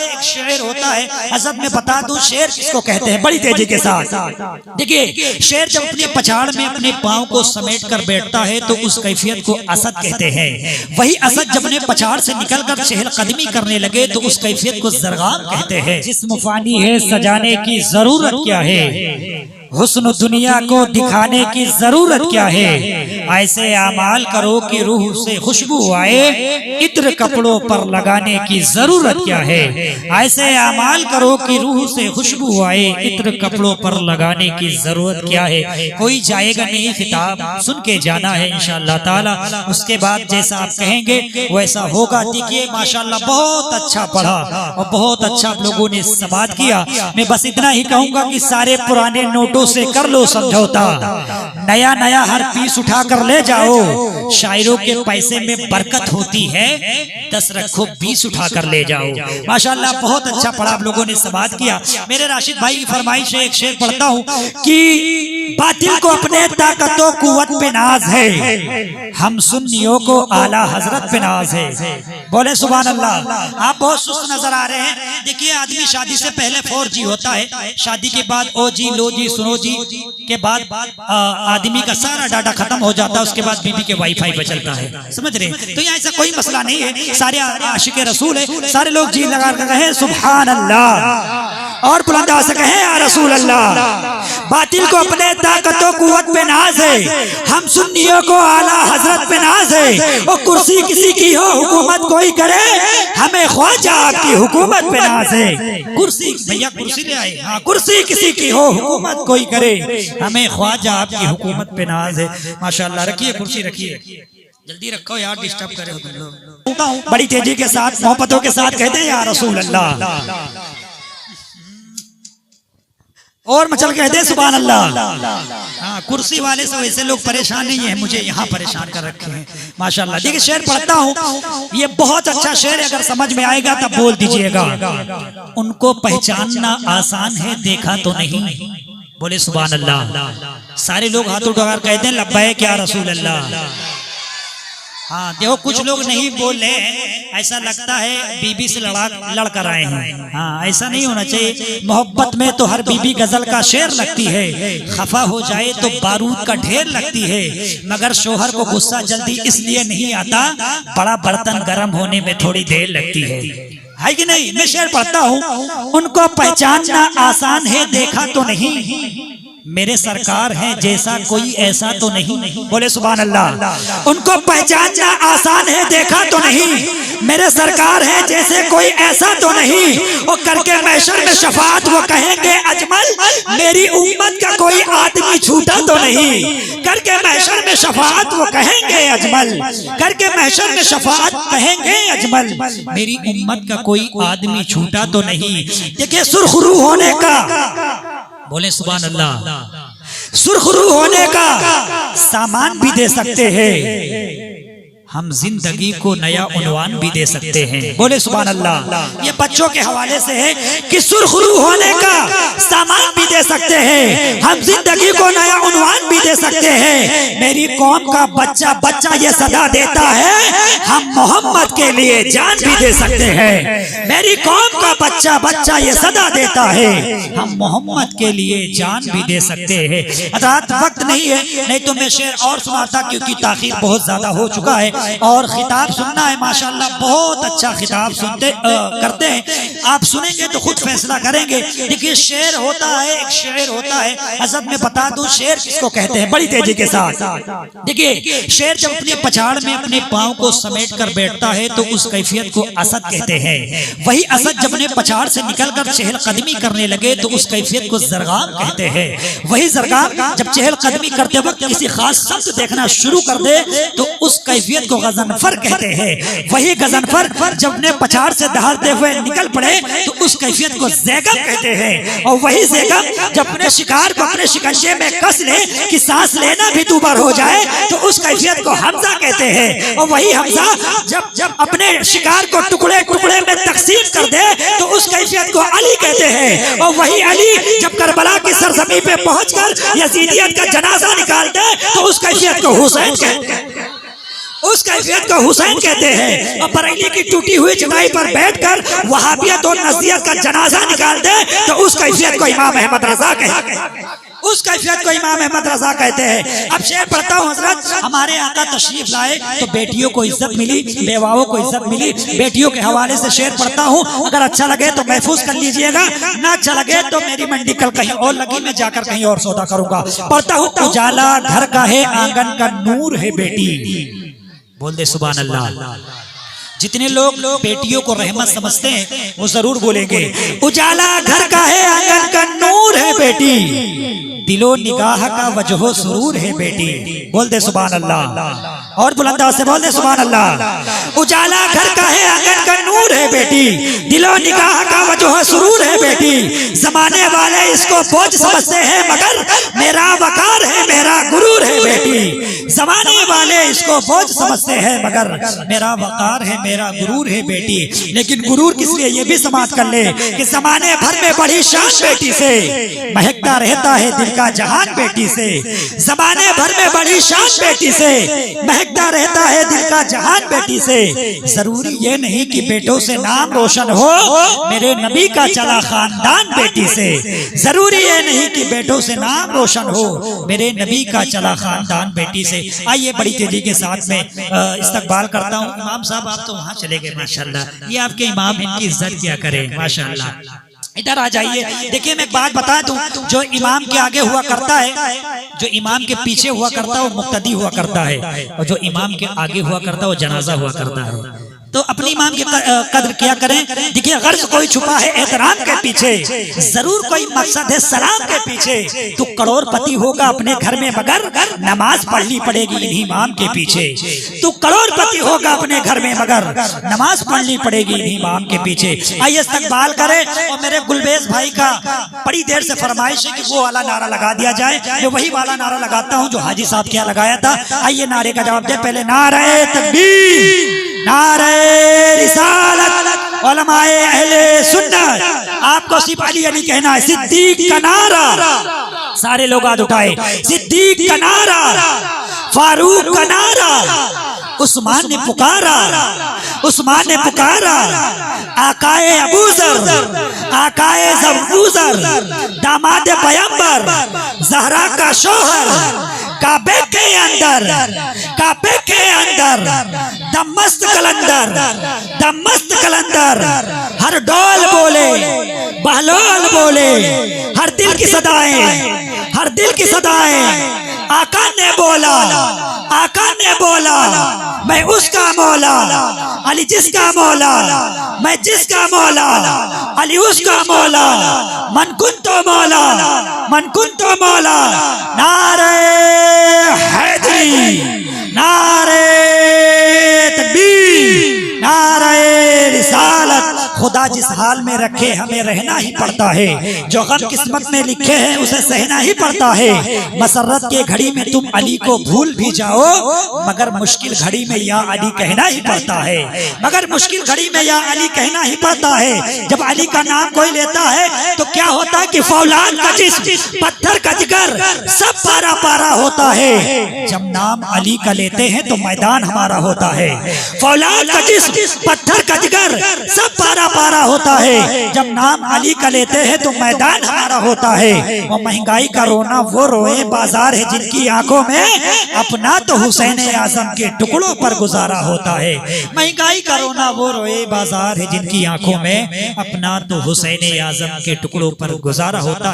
एक शेर होता है, अजब में बता दूं शेर किसको कहते हैं, बड़ी तेजी के साथ देखिए। शेर जब अपने पछाड़ में अपने पांव को समेट कर बैठता है तो उस कैफियत को असद कहते हैं। वही असद जब अपने पछाड़ से निकलकर चहलकदमी करने लगे तो उस कैफियत को ज़रगाम कहते हैं। जिस्म फानी है सजाने की जरूरत क्या है, हुस्न दुनिया को दिखाने की जरूरत क्या है। ऐसे आमाल करो कि रूह से खुशबू आए, इत्र कपड़ों पर लगाने की जरूरत क्या है। ऐसे आमाल करो कि रूह से खुशबू आए, इत्र कपड़ों पर लगाने की जरूरत क्या है। कोई जाएगा नहीं, खिताब सुन के जाना है इंशाअल्लाह ताला। उसके बाद जैसा आप कहेंगे वैसा होगा। देखिए माशाअल्लाह बहुत अच्छा पढ़ा और बहुत अच्छा आप लोगों ने समाप्त किया। मैं बस इतना ही कहूंगा कि सारे पुराने नोटों से कर लो समझौता, नया नया हर पीस उठा कर ले जाओ। शायरों के पैसे में बरकत होती है, 10 रखो 20 उठा कर ले जाओ। माशाअल्लाह बहुत अच्छा पढ़ा, आप लोगों ने समाप्त किया। मेरे राशिद भाई की फरमाइश है, एक शेर पढ़ता हूँ कि बातिल को अपने ताकतों कुव्वत पे नाज है, हम सुन्नियों को आला हजरत पे नाज है। बोले सुभान अल्लाह। आप बहुत सुस्त नजर आ रहे हैं। देखिए आदमी शादी से पहले 4G होता है, शादी के बाद OG लो जी सुनो जी के बाद आदमी का सारा डाटा खत्म हो जाता है। उसके बाद बीबी के वाईफाई पे चलता है, समझ रहे हैं। तो यहाँ ऐसा कोई मसला नहीं है, सारे आशिक रसूल है। सारे लोग जी लगा कर कहें सुभान अल्लाह और बुलंद आवाज से कहें या रसूल अल्लाह। बातिल को अपने ताकतों कुव्वत पे नाज है, हम सुन्नियों को आला हजरत पे नाज है। वो कुर्सी किसी की हो हुकूमत कोई करे, हमें ख्वाजा आपकी हुकूमत पे नाज है। कुर्सी भैया कुर्सी ले आए, हाँ कुर्सी किसी की हो हुकूमत कोई करे, हमें ख्वाजा आपकी हुकूमत पे नाज है। माशाअल्लाह। रखिए कुर्सी रखिए, जल्दी रखो यार, डिस्टर्ब करे हो तुम लोग। बड़ी तेजी के साथ मोहब्बतों के साथ कहते हैं या रसूल अल्लाह, और मचल कहते हैं सुभान अल्लाह। हाँ कुर्सी वाले से वैसे लोग परेशान नहीं है, मुझे यहाँ परेशान कर रखे हैं। माशाअल्लाह। देखिए शेर पढ़ता हूँ, ये बहुत अच्छा शेर है, अगर समझ में आएगा तब बोल दीजिएगा। उनको पहचानना आसान है, देखा तो नहीं। बोले सुभान अल्लाह। सारे लोग हाथ उठाकर कहते हैं लब्बैक या रसूल अल्लाह। हाँ देखो कुछ लोग नहीं बोल रहे हैं, ऐसा लगता है बीबी से लड़ कर आए हैं। हाँ ऐसा नहीं होना चाहिए। मोहब्बत में तो हर बीबी गजल का शेर लगती है, खफा हो जाए तो बारूद का ढेर लगती है। मगर शोहर को गुस्सा जल्दी इसलिए नहीं आता, बड़ा बर्तन गर्म होने में थोड़ी देर लगती है कि नहीं। मैं शेर पढ़ता हूँ, उनको पहचानना आसान है, देखा तो नहीं। मेरे सरकार हैं जैसा कोई ऐसा तो नहीं। बोले सुभान अल्लाह। उनको पहचानना आसान है, देखा तो नहीं। मेरे सरकार हैं जैसे कोई ऐसा तो नहीं। वो करके महशर में शफाअत वो कहेंगे अजमल, मेरी उम्मत का कोई आदमी छूटा तो नहीं। करके महशर में शफाअत वो कहेंगे अजमल, करके महशर में शफाअत कहेंगे अजमल, मेरी उम्मत का कोई आदमी छूटा तो नहीं। देखिए सुरखरू होने का, बोले सुभान अल्लाह, सुरखरू होने का सामान भी दे सकते हैं, हम जिंदगी को नया उन्वान भी दे सकते हैं। बोले सुभान अल्लाह। ये बच्चों के हवाले से है कि सुरखरू होने का सामान भी दे सकते हैं, हम जिंदगी को नया उन्वान भी दे सकते हैं। मेरी कौम का बच्चा बच्चा ये सदा देता है, हम मोहम्मद के लिए जान भी दे सकते हैं। मेरी कौम का बच्चा बच्चा ये सदा देता है, हम मोहम्मद के लिए जान भी दे सकते हैं। रात वक्त नहीं है, नहीं तो मैं शेर और सुनाता, क्योंकि ताखीर बहुत ज्यादा हो चुका है और खिताब सुनना है। माशाअल्लाह बहुत अच्छा खिताब सुनते करते हैं। आप सुनेंगे तो खुद फैसला करेंगे। देखिए शेर होता है, एक शेर होता है, अजब में बता दूं शेर किसको कहते हैं, बड़ी तेजी के साथ देखिए। शेर जब अपने पछाड़ में अपने पांव को समेट कर बैठता है तो उस कैफियत को असद कहते हैं। वही असद जब अपने पछाड़ से निकलकर चहलकदमी करने लगे तो उस कैफियत को ज़रगाम कहते हैं। वही ज़रगाम जब चहलकदमी करते वक्त किसी खास शब्द देखना शुरू कर दे तो उस कैफियत को गजनफर कहते हैं। वही गजनफर जब ने पछाड़ से दहाड़ते हुए निकल पड़े तो उस कैफियत को ज़ैगब कहते हैं। और वही ज़ैगब जब अपने शिकार को अपने शिकंजे में कस ले कि सांस लेना भी दूभर हो जाए तो उस कैफियत को हमजा कहते हैं। और वही हमजा जब जब अपने शिकार को टुकड़े टुकड़े में तकसीम कर दे तो उस कैफियत को अली कहते हैं। और वही अली जब करबला की सरजमी पे पहुंचकर यजीदियत का जनाजा निकाल दे तो उस कैफियत को हुसैन कहते हैं। उस कैफियत को हुसैन कहते हैं। और बरेली की टूटी हुई चटाई पर बैठकर वहाबियत और नज़रियत का जनाजा निकाल दे तो उस कैफियत को इमाम अहमद रजा कहते हैं। उस कैफियत को इमाम अहमद रजा कहते हैं। अब शेर पढ़ता हूँ हजरत, हमारे आका तशरीफ लाए तो बेटियों को इज्जत मिली, बेवाओं को इज्जत मिली। बेटियों के हवाले से शेर पढ़ता हूँ, अगर अच्छा लगे तो महफूज कर लीजिएगा, ना अच्छा लगे तो मेरी मंडी कल कहीं और लगी, मैं जाकर कहीं और सौदा करूंगा। पढ़ता हूँ, उजाला घर का है आंगन का नूर है बेटी। बोल दे सुभान अल्लाह। जितने लोग बेटियों को रहमत समझते हैं वो जरूर बोलेंगे, उजाला घर का है आंगन का नूर है बेटी, दिलो निगाह का वजहो सुरूर है बेटी। बोल दे सुभान अल्लाह। और बुलंदा से बोल दे सुभान अल्लाह। उजाला घर का है आंगन का नूर है बेटी, दिलो निगाह का वजहो सुरूर है बेटी। जमाने वाले इसको बोझ समझते हैं मगर मेरा वकार है मेरा गुरूर है बेटी। जमाने वाले इसको बोझ समझते हैं मगर मेरा वकार है मेरा गुरूर है बेटी। लेकिन गुरूर किस लिए ये भी समाप्त कर ले कि जमाने भर में बड़ी शान बेटी से, महकता रहता है दिल का जहान बेटी से। जमाने भर में बड़ी शान बेटी से, महकता रहता है दिल का जहान बेटी से। जरूरी ये नहीं कि बेटों से नाम रोशन हो, मेरे नबी का चला खानदान बेटी से। जरूरी ये नहीं कि बेटों से नाम रोशन हो, मेरे नबी का चला खानदान बेटी से। आइए बड़ी तेजी के साथ में इस्तकबाल करता हूँ। इमाम साहब आप तो वहाँ चले गए, माशाल्लाह। ये आपके इमाम, इनकी इज्जत क्या करें, माशाल्लाह। इधर आ जाइए। देखिए मैं एक बात बता दूं, जो इमाम के आगे हुआ करता है, जो इमाम के पीछे हुआ करता है वो मुक्तदी हुआ करता है, और जो इमाम के आगे हुआ करता है वो जनाजा हुआ करता है। तो अपने इमाम की कदर क्या करें। देखिए गर्ज कोई छुपा है एहतराम के पीछे, जरूर कोई मकसद है सलाम के पीछे। तू करोड़पति होगा अपने घर में मगर नमाज पढ़नी पड़ेगी इन्हीं इमाम के पीछे। तू करोड़पति होगा अपने घर में मगर नमाज पढ़नी पड़ेगी इन्हीं इमाम के पीछे। आइए इस्तकबाल करें। और मेरे गुलबेज भाई का बड़ी देर से फरमाइश है कि वो वाला नारा लगा दिया जाए। मैं वही वाला नारा लगाता हूँ जो हाजी साहब क्या लगाया था। आइए नारे का जवाब दे। पहले नारे तकबीर, नारे रिसालत, उलमाए अहले सुन्नत। आपको सिर्फ अली अली कहना है। सिद्दीक का नारा, सारे लोग हाथ उठाए। सिद्दीक का नारा, फारूक का नारा, उस्मान ने पुकारा, उस्मान ने पुकारा। आकाए अबूजर, आकाए जबूजर, दामाद पैगंबर, जहरा का शोहर, काबे के अंदर, काबे के अंदर दमस्त कलंदर, दमस्त कलंदर। हर डोल बोले, बहलोल बोले, हर दिल की सदाएं, हर दिल की सदाएं। आका ने बोला, आका ने बोला, मैं उसका मौला, अली जिसका मौला, मैं जिसका मौला, अली उसका मौला। मन कुन तो मौला, मन कुन तो मौला। नारे हैदरी, नारे तकबीर, नारे रिसालत। खुदा जिस हाल में रखे हमें रहना ही पड़ता है, जो गम किस्मत में लिखे हैं उसे सहना ही पड़ता है। मसरत के घड़ी में तुम अली को भूल भी जाओ मगर मुश्किल घड़ी में या अली कहना ही पड़ता है, मगर मुश्किल घड़ी में या अली कहना ही पड़ता है। जब अली का नाम कोई लेता है तो क्या होता है कि फौलाद का जिस्म, पत्थर का जिगर सब पारा पारा होता है। जब नाम अली का लेते हैं तो मैदान हमारा होता है। फौलाद का जिस्म, पत्थर का जिगर सब पारा पारा होता है। जब नाम अली का लेते हैं तो मैदान हमारा होता है। वो महंगाई का रोना वो रोए बाजार है जिनकी आंखों में अपना तो हुसैन आजम के टुकड़ों पर गुजारा होता है। महंगाई का रोना वो रोए बाजार है जिनकी आंखों में अपना तो हुसैन आजम के टुकड़ों पर गुजारा होता है।